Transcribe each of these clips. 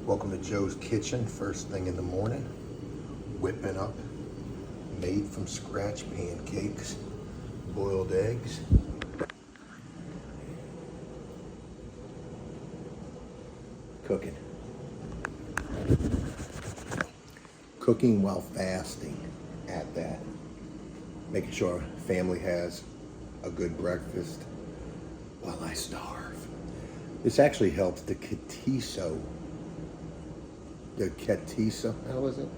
Welcome to Joe's Kitchen, first thing in the morning. Whipping up made from scratch pancakes, boiled eggs. Cooking. Cooking while fasting at that. Making sure family has a good breakfast while I starve. This actually helps the ketosis, how is it?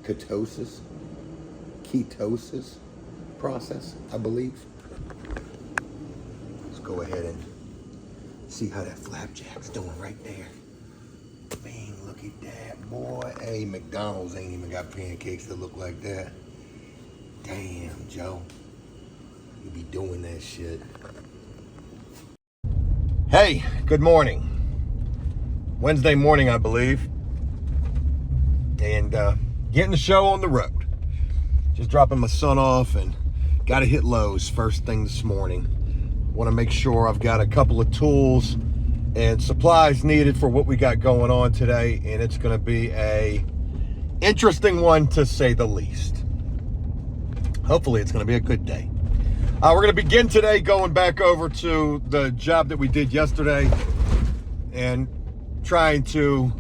Ketosis process, I believe. Let's go ahead and see how that flapjack's doing right there. Man, look at that, boy. Hey, McDonald's ain't even got pancakes that look like that. Damn, Joe. You be doing that shit. Hey, good morning. Wednesday morning, I believe. And getting the show on the road. Just dropping my son off and got to hit Lowe's first thing this morning. Want to make sure I've got a couple of tools and supplies needed for what we got going on today. And it's going to be a interesting one, to say the least. Hopefully it's going to be a good day. We're going to begin today going back over to the job that we did yesterday and trying to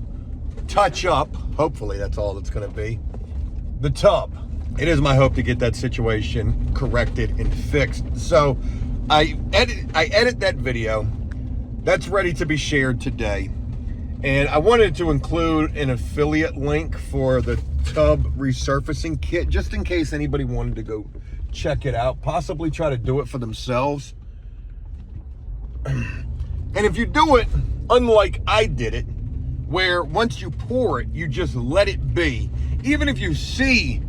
touch up, hopefully that's all it's going to be, the tub. It is my hope to get that situation corrected and fixed. So I edit that video. That's ready to be shared today. And I wanted to include an affiliate link for the tub resurfacing kit, just in case anybody wanted to go check it out, possibly try to do it for themselves. And if you do it unlike I did it, where once you pour it, you just let it be. Even if you see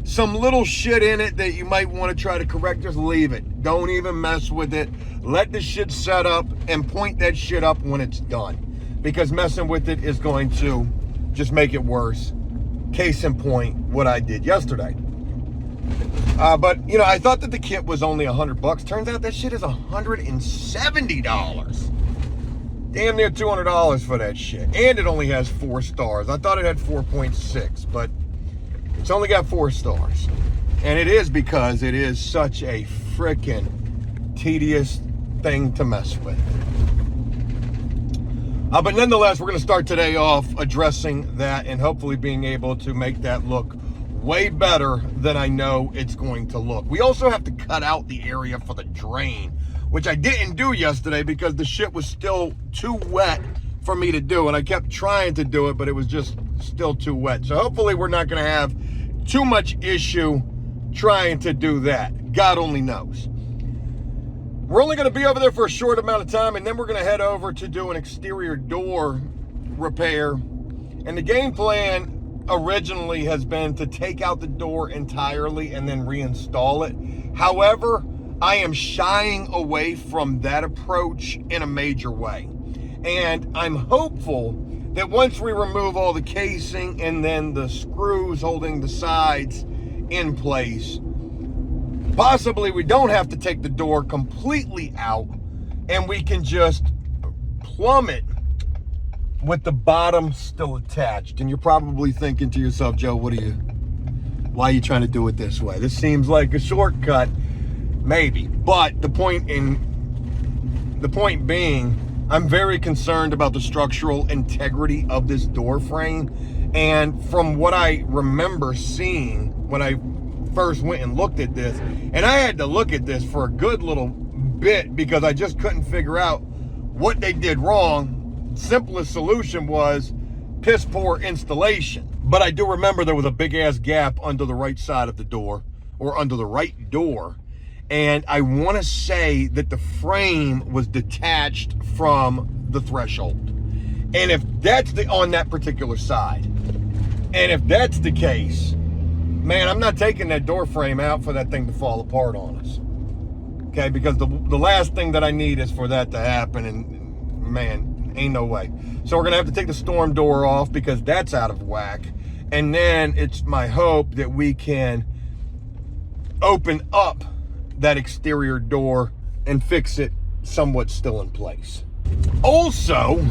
some little shit in it that you might want to try to correct, just leave it. Don't even mess with it. Let the shit set up and point that shit up when it's done. Because messing with it is going to just make it worse. Case in point, what I did yesterday. But, you know, I thought that the kit was only $100. Turns out that shit is $170. Damn near $200 for that shit. And it only has 4 stars. I thought it had 4.6, but it's only got 4 stars. And it is because it is such a freaking tedious thing to mess with. But nonetheless, we're going to start today off addressing that and hopefully being able to make that look way better than I know it's going to look. We also have to cut out the area for the drain, which I didn't do yesterday because the shit was still too wet for me to do. And I kept trying to do it, but it was just still too wet. So hopefully we're not going to have too much issue trying to do that. God only knows. We're only going to be over there for a short amount of time, and then we're going to head over to do an exterior door repair. And the game plan originally has been to take out the door entirely and then reinstall it. However, I am shying away from that approach in a major way. And I'm hopeful that once we remove all the casing and then the screws holding the sides in place, possibly we don't have to take the door completely out and we can just plumb it with the bottom still attached. And you're probably thinking to yourself, Joe, why are you trying to do it this way? This seems like a shortcut. Maybe, but the point being, I'm very concerned about the structural integrity of this door frame. And from what I remember seeing when I first went and looked at this, and I had to look at this for a good little bit because I just couldn't figure out what they did wrong. Simplest solution was piss poor installation. But I do remember there was a big ass gap under the right side of the door, or under the right door. And I want to say that the frame was detached from the threshold. And if that's on that particular side, and if that's the case, man, I'm not taking that door frame out for that thing to fall apart on us. Okay, because the last thing that I need is for that to happen, and man, ain't no way. So we're gonna have to take the storm door off because that's out of whack. And then it's my hope that we can open up that exterior door and fix it somewhat still in place. Also,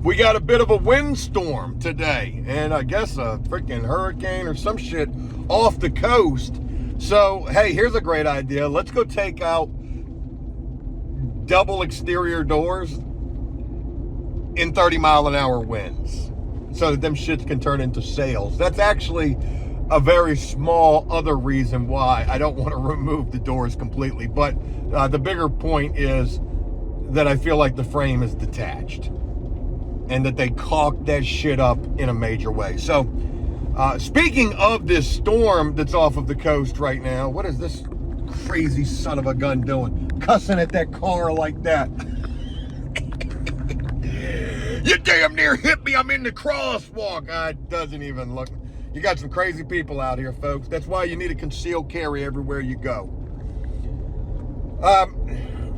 we got a bit of a windstorm today, and I guess a freaking hurricane or some shit off the coast. So, hey, here's a great idea. Let's go take out double exterior doors in 30-mile-an-hour winds so that them shits can turn into sails. That's actually a very small other reason why I don't want to remove the doors completely. But the bigger point is that I feel like the frame is detached and that they caulked that shit up in a major way. So, speaking of this storm that's off of the coast right now, what is this crazy son of a gun doing? Cussing at that car like that. You damn near hit me, I'm in the crosswalk. It doesn't even look. You got some crazy people out here, folks. That's why you need a concealed carry everywhere you go.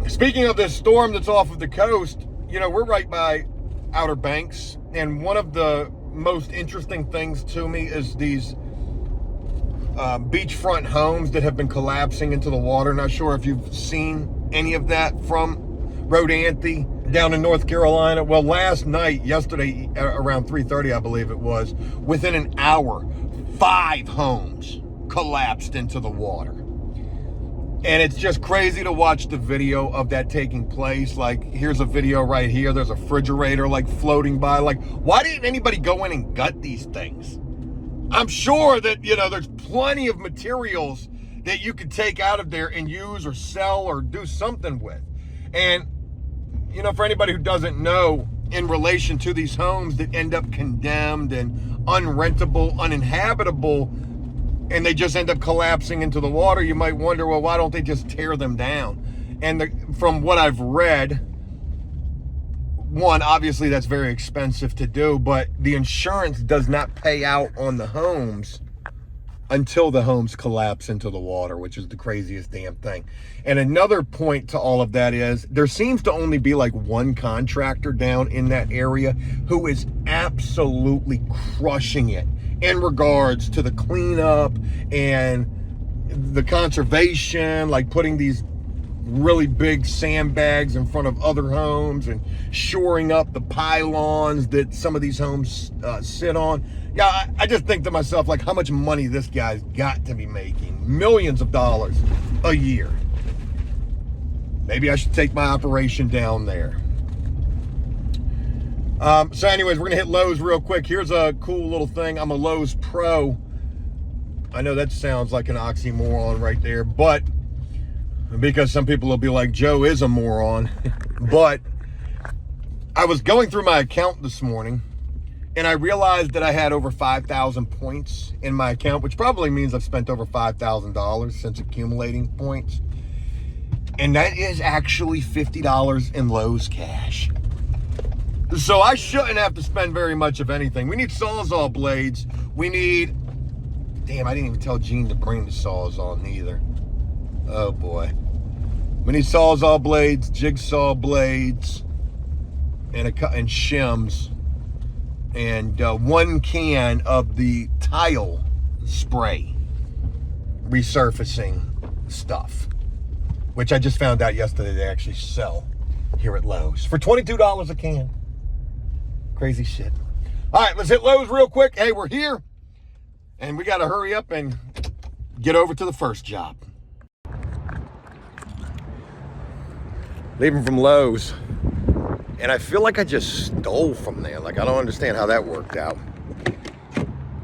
Speaking of this storm that's off of the coast, you know, we're right by Outer Banks, and one of the most interesting things to me is these beachfront homes that have been collapsing into the water. Not sure if you've seen any of that from Rodanthe down in North Carolina. Well, last night, yesterday, around 3:30, I believe it was, within an hour, 5 homes collapsed into the water. And it's just crazy to watch the video of that taking place. Like, here's a video right here. There's a refrigerator, like, floating by. Like, why didn't anybody go in and gut these things? I'm sure that, you know, there's plenty of materials that you could take out of there and use or sell or do something with. And, you know, for anybody who doesn't know, in relation to these homes that end up condemned and unrentable, uninhabitable, and they just end up collapsing into the water, you might wonder, well, why don't they just tear them down? And from what I've read, one, obviously that's very expensive to do, but the insurance does not pay out on the homes until the homes collapse into the water, which is the craziest damn thing. And another point to all of that is there seems to only be like one contractor down in that area who is absolutely crushing it in regards to the cleanup and the conservation, like putting these really big sandbags in front of other homes and shoring up the pylons that some of these homes sit on. Yeah, I just think to myself, like, how much money this guy's got to be making. Millions of dollars a year. Maybe I should take my operation down there. So anyways, we're going to hit Lowe's real quick. Here's a cool little thing. I'm a Lowe's Pro. I know that sounds like an oxymoron right there, but because some people will be like, Joe is a moron. But I was going through my account this morning, and I realized that I had over 5,000 points in my account, which probably means I've spent over $5,000 since accumulating points. And that is actually $50 in Lowe's cash. So I shouldn't have to spend very much of anything. We need Sawzall blades. We need... Damn, I didn't even tell Gene to bring the Sawzall neither. Oh boy. We need Sawzall blades, jigsaw blades, and shims. And 1 can of the tile spray resurfacing stuff, which I just found out yesterday they actually sell here at Lowe's for $22 a can. Crazy shit. All right, let's hit Lowe's real quick. Hey, we're here, and we got to hurry up and get over to the first job. Leaving from Lowe's, and I feel like I just stole from there. Like, I don't understand how that worked out.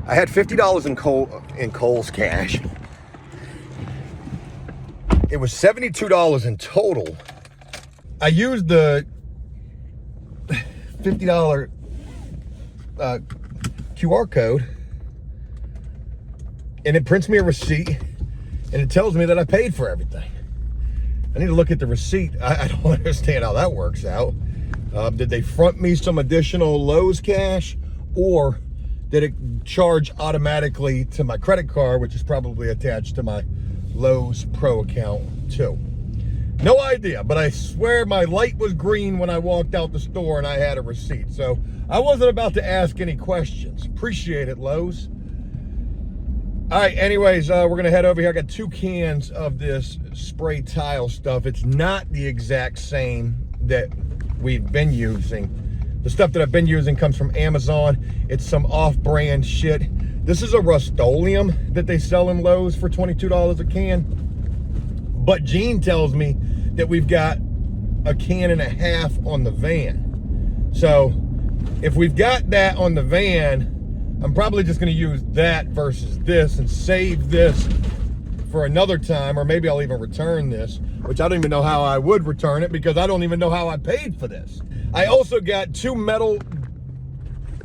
I had $50 in Kohl's cash. It was $72 in total. I used the $50 QR code, and it prints me a receipt, and it tells me that I paid for everything. I need to look at the receipt. I don't understand how that works out. Did they front me some additional Lowe's cash, or did it charge automatically to my credit card, which is probably attached to my Lowe's Pro account too? No idea, but I swear my light was green when I walked out the store and I had a receipt. So I wasn't about to ask any questions. Appreciate it, Lowe's. All right, anyways, we're going to head over here. I got 2 cans of this spray tile stuff. It's not the exact same that we've been using, The stuff that I've been using comes from Amazon. It's some off-brand shit. This is a Rust-Oleum that they sell in Lowe's for $22 a can. But Gene tells me that we've got a can and a half on the van. So if we've got that on the van, I'm probably just gonna use that versus this and save this for another time, or maybe I'll even return this, which I don't even know how I would return it because I don't even know how I paid for this. I also got 2 metal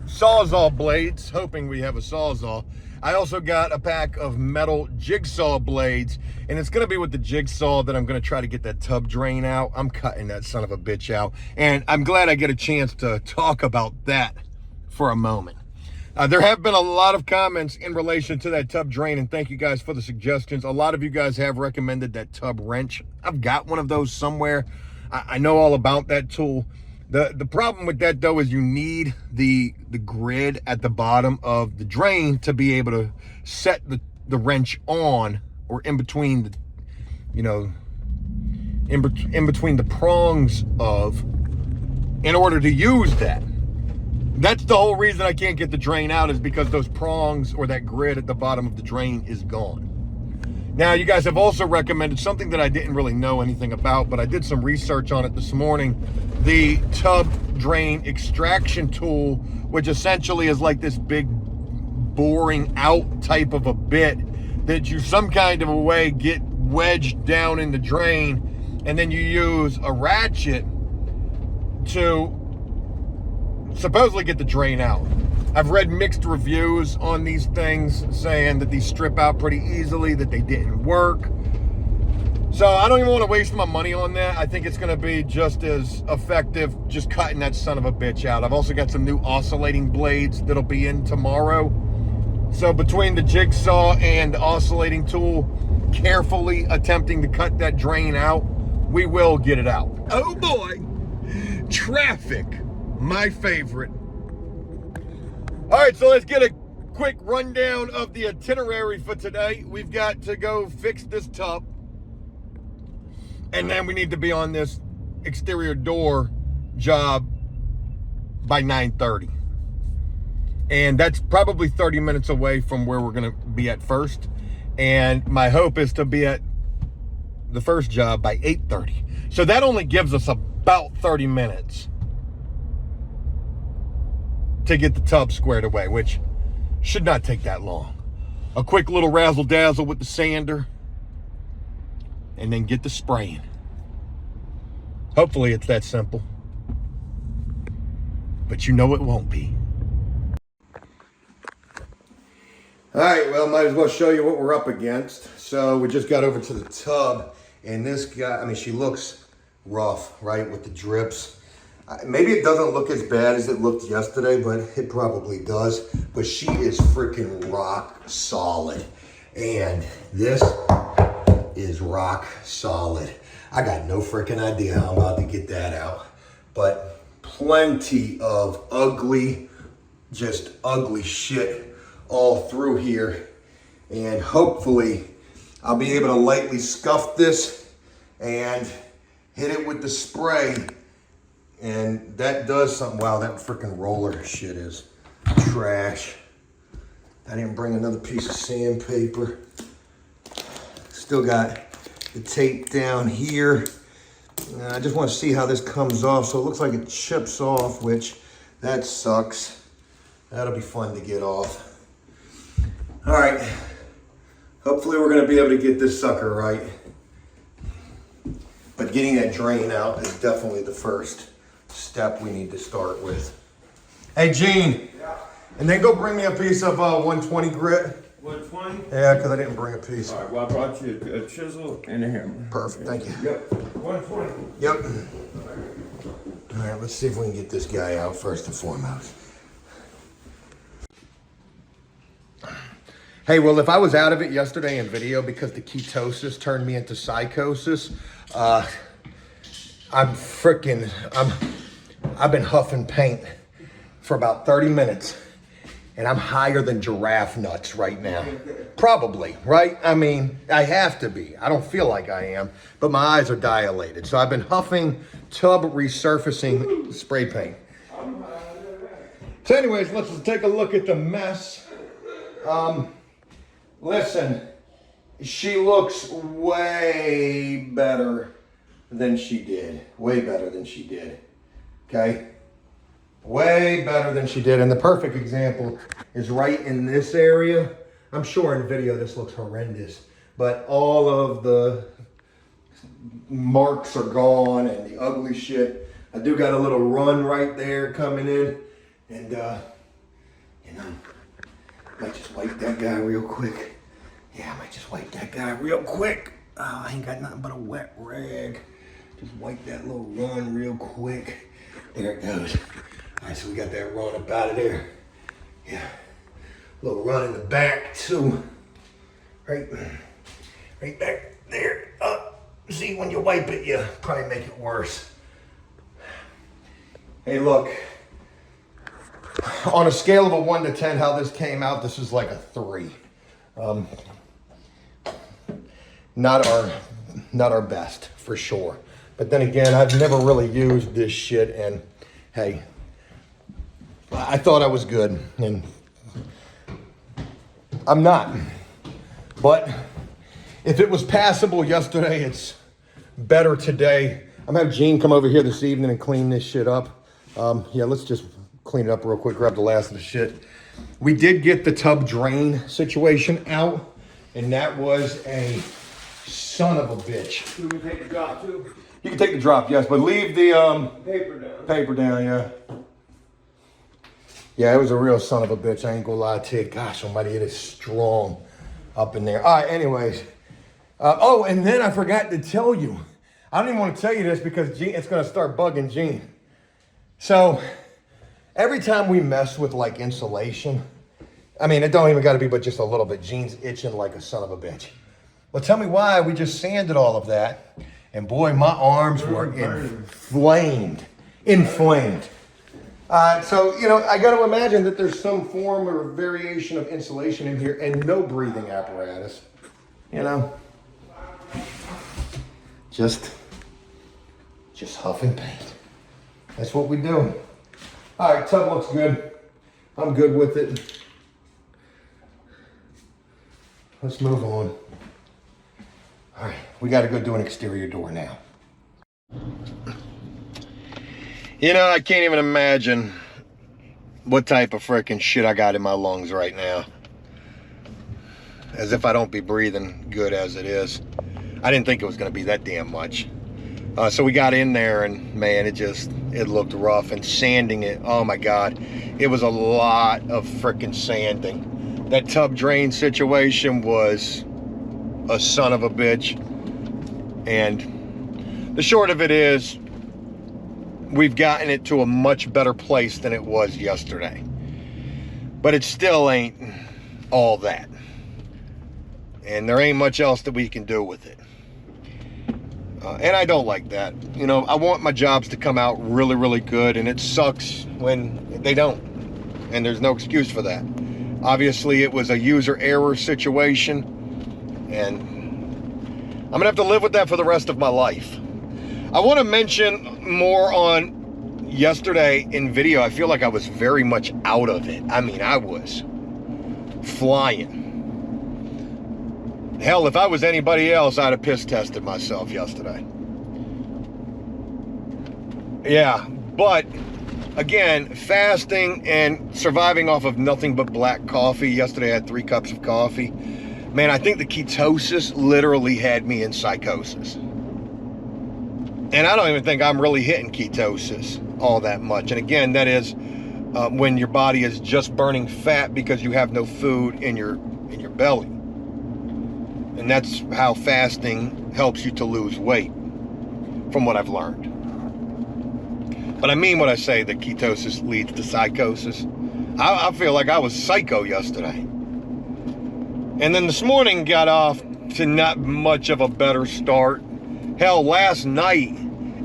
Sawzall blades, hoping we have a Sawzall. I also got a pack of metal jigsaw blades, and it's gonna be with the jigsaw that I'm gonna try to get that tub drain out. I'm cutting that son of a bitch out, and I'm glad I get a chance to talk about that for a moment. There have been a lot of comments in relation to that tub drain, and thank you guys for the suggestions. A lot of you guys have recommended that tub wrench. I've got one of those somewhere. I know all about that tool. The problem with that, though, is you need the grid at the bottom of the drain to be able to set the wrench on, or in between the, you know, in between the prongs of, in order to use that. That's the whole reason I can't get the drain out, is because those prongs or that grid at the bottom of the drain is gone. Now, you guys have also recommended something that I didn't really know anything about, but I did some research on it this morning. The tub drain extraction tool, which essentially is like this big boring out type of a bit that you some kind of a way get wedged down in the drain, and then you use a ratchet to supposedly get the drain out. I've read mixed reviews on these things saying that these strip out pretty easily, that they didn't work. So I don't even want to waste my money on that. I think it's going to be just as effective just cutting that son of a bitch out. I've also got some new oscillating blades that'll be in tomorrow. So between the jigsaw and the oscillating tool, carefully attempting to cut that drain out, we will get it out. Oh boy, traffic, my favorite. All right, so let's get a quick rundown of the itinerary for today. We've got to go fix this tub, and then we need to be on this exterior door job by 9:30. And that's probably 30 minutes away from where we're gonna be at first. And my hope is to be at the first job by 8:30. So that only gives us about 30 minutes to get the tub squared away, which should not take that long. A quick little razzle dazzle with the sander, and then get the spraying. Hopefully it's that simple, but you know it won't be. All right, well, might as well show you what we're up against. So we just got over to the tub, and this guy, I mean, she looks rough, right, with the drips. Maybe it doesn't look as bad as it looked yesterday, but it probably does. But she is freaking rock solid. And this is rock solid. I got no freaking idea how I'm about to get that out. But plenty of ugly, just ugly shit all through here. And hopefully I'll be able to lightly scuff this and hit it with the spray. And that does something. Wow, that freaking roller shit is trash. I didn't bring another piece of sandpaper. Still got the tape down here. I just want to see how this comes off. So it looks like it chips off, which that sucks. That'll be fun to get off. All right. Hopefully we're going to be able to get this sucker right. But getting that drain out is definitely the first step we need to start with. Hey, Gene. Yeah. And then go bring me a piece of 120 grit. 120? Yeah, because I didn't bring a piece. All right, well, I brought you a chisel and a hammer. Perfect, thank you. Yep, 120. Yep. All right, let's see if we can get this guy out first and foremost. Hey, well, if I was out of it yesterday in video because the ketosis turned me into psychosis, I've been huffing paint for about 30 minutes, and I'm higher than giraffe nuts right now. Probably, right? I mean, I have to be. I don't feel like I am, but my eyes are dilated. So I've been huffing tub resurfacing spray paint. So anyways, let's take a look at the mess. Listen, she looks way better than she did. Way better than she did. Okay? Way better than she did. And the perfect example is right in this area. I'm sure in video this looks horrendous, but all of the marks are gone and the ugly shit. I do got a little run right there coming in, and you know, might just wipe that guy real quick. Yeah, I might just wipe that guy real quick. Oh, I ain't got nothing but a wet rag. Just wipe that little run real quick. There it goes. All right, so we got that run up out of there. Yeah, a little run in the back too. Right back there. See, when you wipe it, you probably make it worse. Hey, look. On a scale of a 1 to 10, how this came out, this is like a 3. Not our best, for sure. But then again, I've never really used this shit, and hey, I thought I was good, and I'm not. But if it was passable yesterday, it's better today. I'm gonna have Gene come over here this evening and clean this shit up. Yeah, let's just clean it up real quick, grab the last of the shit. We did get the tub drain situation out, and that was a son of a bitch. You can take the drop too. You can take the drop, yes, but leave the Paper down. paper down, yeah. Yeah, it was a real son of a bitch. I ain't gonna lie to you. Gosh almighty, it is strong up in there. All right, anyways. Oh, and then I forgot to tell you. I don't even want to tell you this because Gene, it's going to start bugging Gene. So every time we mess with like insulation, I mean, it don't even got to be but just a little bit. Gene's itching like a son of a bitch. Well, tell me why. We just sanded all of that. And boy, my arms were inflamed. So, you know, I got to imagine that there's some form or variation of insulation in here and no breathing apparatus. You know, just huff and paint. That's what we do. All right, tub looks good. I'm good with it. Let's move on. All right, we got to go do an exterior door now. You know, I can't even imagine what type of freaking shit I got in my lungs right now. As if I don't be breathing good as it is. I didn't think it was going to be that damn much. So we got in there and man, it looked rough, and sanding it, oh my God, it was a lot of freaking sanding. That tub drain situation was a son of a bitch. And the short of it is, we've gotten it to a much better place than it was yesterday. But it still ain't all that. And there ain't much else that we can do with it. And I don't like that. You know, I want my jobs to come out really, really good, and it sucks when they don't. And there's no excuse for that. Obviously, it was a user error situation, and I'm gonna have to live with that for the rest of my life. I want to mention more on yesterday in video. I feel like I was very much out of it. I mean, I was flying. Hell, if I was anybody else, I'd have piss tested myself yesterday. Yeah, but again, fasting and surviving off of nothing but black coffee. Yesterday I had 3 cups of coffee. Man, I think the ketosis literally had me in psychosis. And I don't even think I'm really hitting ketosis all that much. And again, that is when your body is just burning fat because you have no food in your belly. And that's how fasting helps you to lose weight, from what I've learned. But I mean what I say, that ketosis leads to psychosis. I feel like I was psycho yesterday. And then this morning got off to not much of a better start. Hell, last night,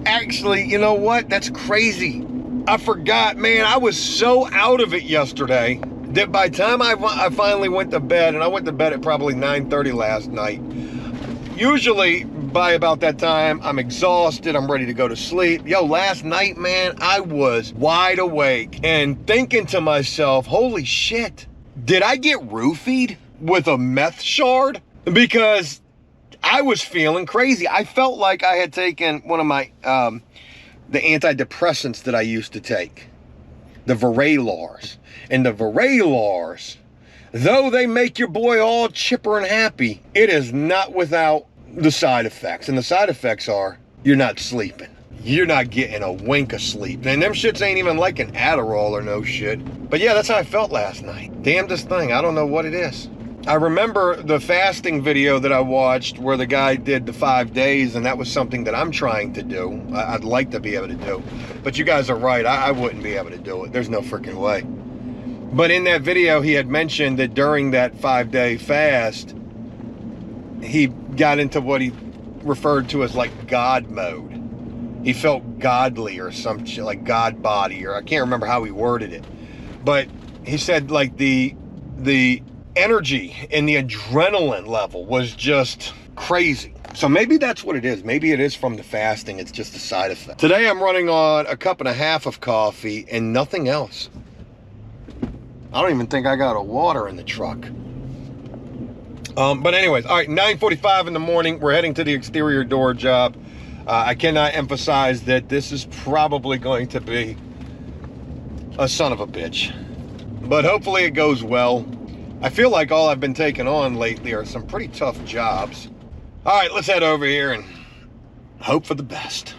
actually, you know what? That's crazy. I forgot, man, I was so out of it yesterday that by the time I finally went to bed, and I went to bed at probably 9:30 last night. Usually by about that time, I'm exhausted. I'm ready to go to sleep. Yo, last night, man, I was wide awake and thinking to myself, holy shit, did I get roofied with a meth shard? Because I was feeling crazy. I felt like I had taken one of my, the antidepressants that I used to take, the Varelars. And the Varelars, though they make your boy all chipper and happy, it is not without the side effects. And the side effects are, you're not sleeping. You're not getting a wink of sleep. And them shits ain't even like an Adderall or no shit. But yeah, that's how I felt last night. Damnedest thing, I don't know what it is. I remember the fasting video that I watched where the guy did the 5 days, and that was something that I'm trying to do. I'd like to be able to do. But you guys are right, I wouldn't be able to do it. There's no freaking way. But in that video, he had mentioned that during that 5-day fast, he got into what he referred to as like God mode. He felt godly or some shit, like God body, or I can't remember how he worded it. But he said like the energy and the adrenaline level was just crazy. So maybe that's what it is. Maybe it is from the fasting. It's just a side effect. Today I'm running on a 1.5 cups of coffee and nothing else. I don't even think I got a water in the truck. But anyways, all right, 9:45 in the morning. We're heading to the exterior door job. I cannot emphasize that this is probably going to be a son of a bitch. But hopefully it goes well. I feel like all I've been taking on lately are some pretty tough jobs. All right, let's head over here and hope for the best.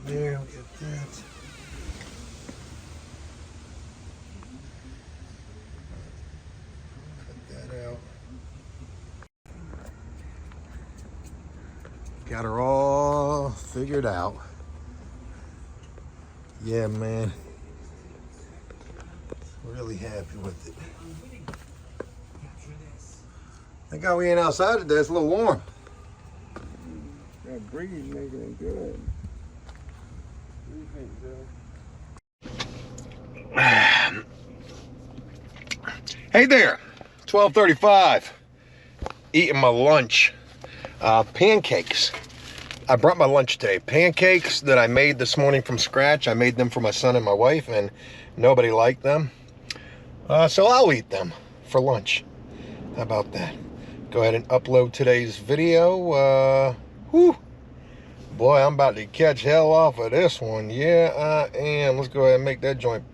There, we get that. Cut that out. Got her all figured out. Yeah, man. Really happy with it. Thank God we ain't outside today. It's a little warm. That breeze making it good. Hey there, 12:35. Eating my lunch. Pancakes. I brought my lunch today. Pancakes that I made this morning from scratch. I made them for my son and my wife, and nobody liked them. So I'll eat them for lunch. How about that? Go ahead and upload today's video. Whew. Boy, I'm about to catch hell off of this one. Yeah, I am. Let's go ahead and make that joint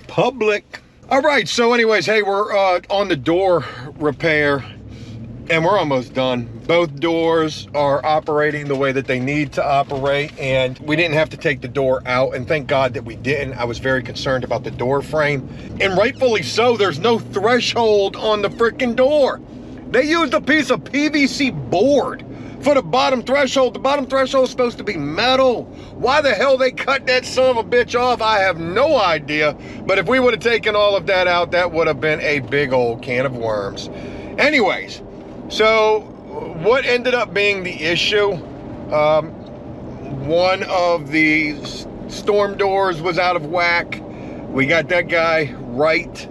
public. All right, so anyways, hey, we're on the door repair, and we're almost done. Both doors are operating the way that they need to operate, and we didn't have to take the door out, and thank God that we didn't. I was very concerned about the door frame, and rightfully so. There's no threshold on the freaking door. They used a piece of PVC board for the bottom threshold. The bottom threshold is supposed to be metal. Why the hell they cut that son of a bitch off, I have no idea. But if we would have taken all of that out, that would have been a big old can of worms. Anyways, so what ended up being the issue, one of the storm doors was out of whack. We got that guy right.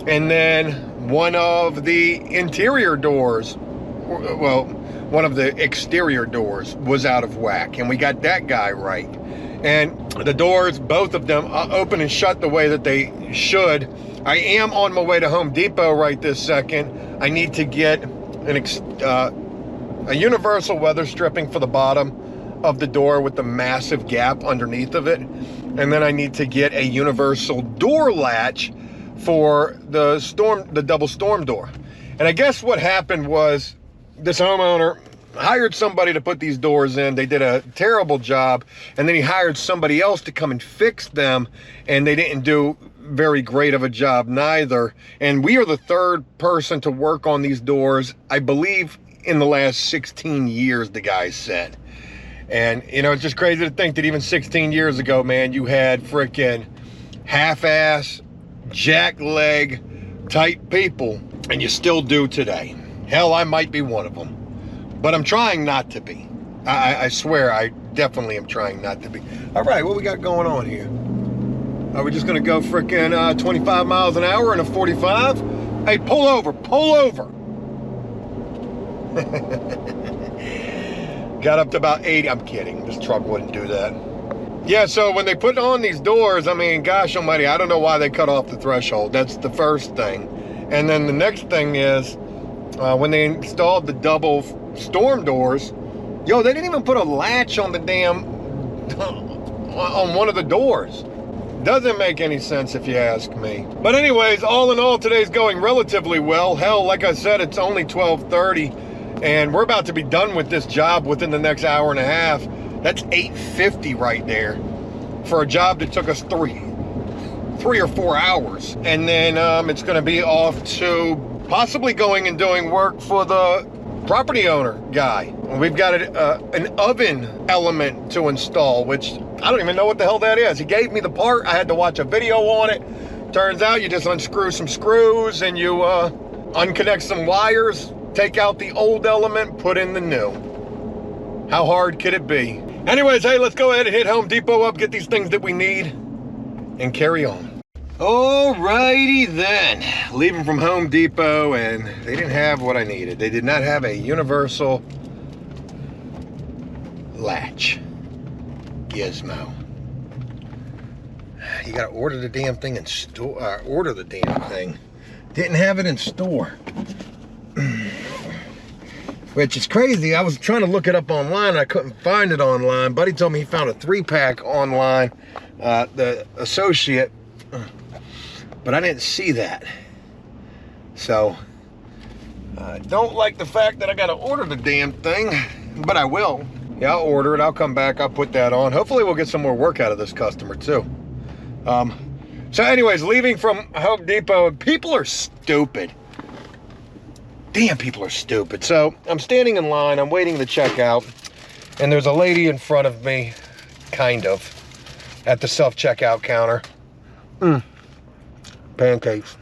And then one of the interior doors, well, one of the exterior doors was out of whack, and we got that guy right. And the doors, both of them, open and shut the way that they should. I am on my way to Home Depot right this second. I need to get a universal weather stripping for the bottom of the door with the massive gap underneath of it. And then I need to get a universal door latch for the double storm door. And I guess what happened was, this homeowner hired somebody to put these doors in. They did a terrible job, and then he hired somebody else to come and fix them, and they didn't do very great of a job neither. And we are the third person to work on these doors, I believe, in the last 16 years, the guy said. And, you know, it's just crazy to think that even 16 years ago, man, you had frickin' half-ass jack leg type people, and you still do today. Hell, I might be one of them, but I'm trying not to be. I swear, I definitely am trying not to be. All right, what we got going on here? Are we just gonna go frickin' 25 miles an hour in a 45? Hey, pull over, pull over. Got up to about 80, I'm kidding, this truck wouldn't do that. Yeah, so when they put on these doors, I mean, gosh almighty, I don't know why they cut off the threshold. That's the first thing. And then the next thing is, when they installed the double storm doors, yo, they didn't even put a latch on the damn, on one of the doors. Doesn't make any sense if you ask me. But anyways, all in all, today's going relatively well. Hell, like I said, it's only 12:30, and we're about to be done with this job within the next hour and a half. That's 8:50 right there for a job that took us three or 4 hours. And then it's gonna be off to possibly going and doing work for the property owner guy. We've got an oven element to install, which I don't even know what the hell that is. He gave me the part, I had to watch a video on it. Turns out you just unscrew some screws and you unconnect some wires, take out the old element, put in the new. How hard could it be? Anyways, hey, let's go ahead and hit Home Depot up, get these things that we need, and carry on. Alrighty then, leaving from Home Depot, and they didn't have what I needed. They did not have a universal latch gizmo. You gotta order the damn thing in store, order the damn thing. Didn't have it in store. Which is crazy. I was trying to look it up online and I couldn't find it online. Buddy told me he found a 3-pack online, the associate, but I didn't see that. So, I don't like the fact that I gotta order the damn thing, but I will. Yeah, I'll order it, I'll come back, I'll put that on. Hopefully we'll get some more work out of this customer too. So anyways, leaving from Home Depot, people are stupid. Damn, people are stupid. So I'm standing in line, I'm waiting to check out, and there's a lady in front of me, kind of, at the self-checkout counter. Pancakes.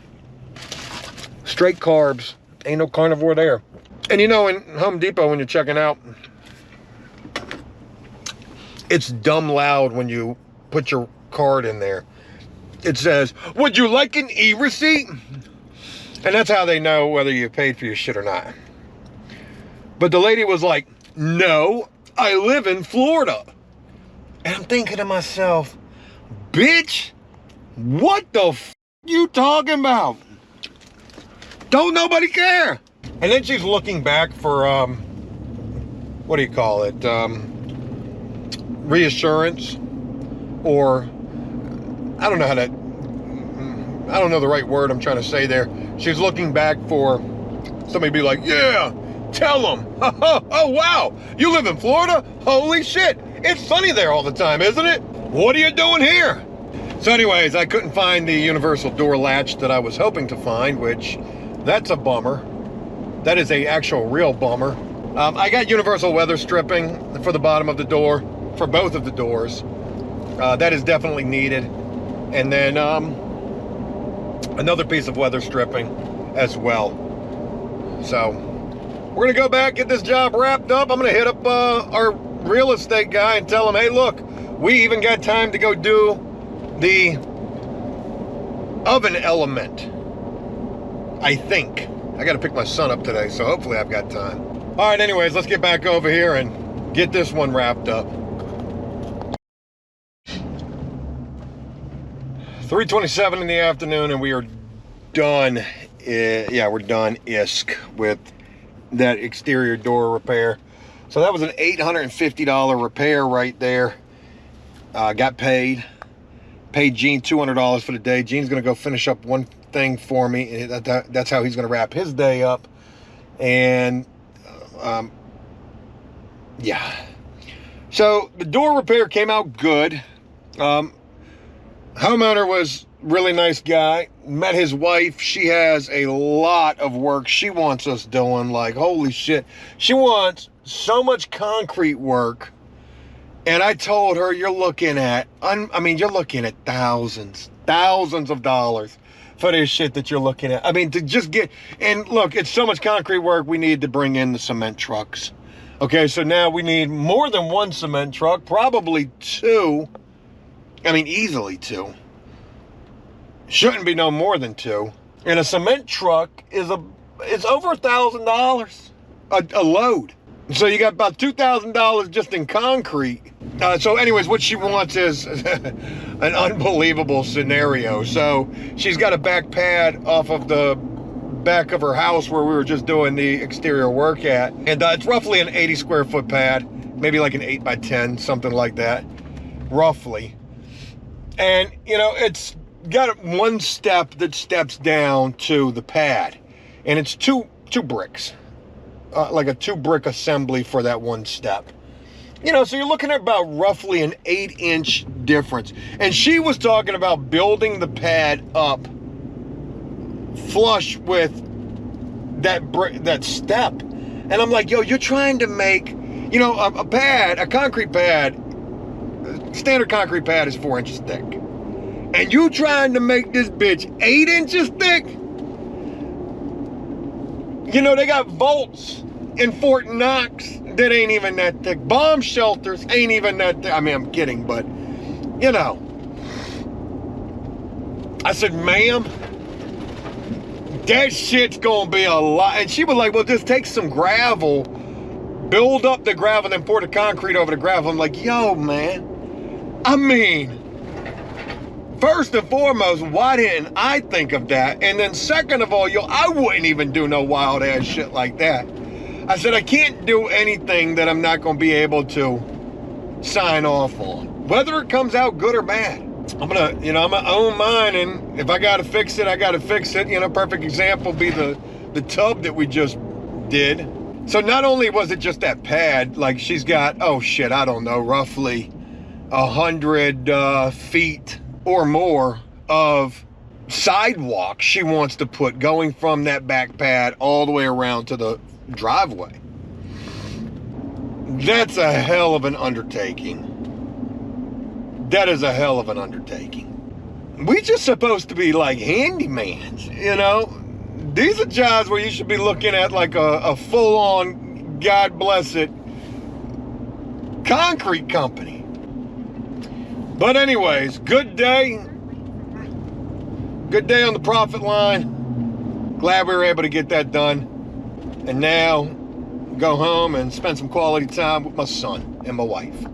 Straight carbs. Ain't no carnivore there. And you know, in Home Depot, when you're checking out, it's dumb loud when you put your card in there. It says, "Would you like an e-receipt?" And that's how they know whether you paid for your shit or not. But the lady was like, "No, I live in Florida." And I'm thinking to myself, bitch, what the f you talking about? Don't nobody care. And then she's looking back for, what do you call it? Reassurance, or I don't know how to, I don't know the right word I'm trying to say there. She's looking back for somebody to be like, "Yeah, tell them." Oh, wow, you live in Florida? Holy shit, it's sunny there all the time, isn't it? What are you doing here? So anyways, I couldn't find the universal door latch that I was hoping to find, which, that's a bummer. That is a actual real bummer. I got universal weather stripping for the bottom of the door, for both of the doors. That is definitely needed. And then another piece of weather stripping as well. So we're gonna go back, get this job wrapped up. I'm gonna hit up our real estate guy and tell him, "Hey, look, we even got time to go do the oven element, I think." I gotta pick my son up today, so hopefully I've got time. All right, anyways, let's get back over here and get this one wrapped up. 3:27 in the afternoon, and we are done. Yeah, we're done with that exterior door repair. So that was an $850 repair right there. Got paid Gene $200 for the day. Gene's gonna go finish up one thing for me, and that's how he's gonna wrap his day up. And yeah, so the door repair came out good. Homeowner was really nice guy. Met his wife. She has a lot of work she wants us doing. Like, holy shit, she wants so much concrete work. And I told her, you're looking at, you're looking at thousands of dollars. for this shit that you're looking at. I mean, to just get, and look, it's so much concrete work, we need to bring in the cement trucks. Okay, so now we need more than one cement truck, probably two. I mean, easily two. Shouldn't be no more than two. And a cement truck is it's over $1,000 a load. So you got about $2,000 just in concrete. So anyways, what she wants is an unbelievable scenario. So she's got a back pad off of the back of her house where we were just doing the exterior work at. And it's roughly an 80 square foot pad, maybe like an 8 by 10, something like that, roughly. And, you know, it's got one step that steps down to the pad. And it's two bricks. Like a 2-brick assembly for that one step. You know, so you're looking at about roughly an 8-inch difference. And she was talking about building the pad up flush with that step. And I'm like, yo, you're trying to make, you know, a pad, a concrete pad, standard concrete pad is 4 inches thick. And you trying to make this bitch 8 inches thick? You know, they got vaults in Fort Knox that ain't even that thick. Bomb shelters ain't even that thick. I mean, I'm kidding, but, you know. I said, ma'am, that shit's gonna be a lot. And she was like, well, just take some gravel, build up the gravel, then pour the concrete over the gravel. I'm like, yo, man, I mean, first and foremost, why didn't I think of that? And then second of all, yo, I wouldn't even do no wild ass shit like that. I said, I can't do anything that I'm not going to be able to sign off on, whether it comes out good or bad. I'm going to, you know, I'm going to own mine, and if I got to fix it, I got to fix it. You know, perfect example would be the tub that we just did. So not only was it just that pad, like she's got, oh shit, I don't know, roughly 100 feet or more of sidewalk she wants to put going from that back pad all the way around to the driveway. That's a hell of an undertaking. That is a hell of an undertaking. We just supposed to be like handymans, you know? These are jobs where you should be looking at like a full-on, God bless it, concrete company. But anyways, good day. Good day on the profit line. Glad we were able to get that done. And now, go home and spend some quality time with my son and my wife.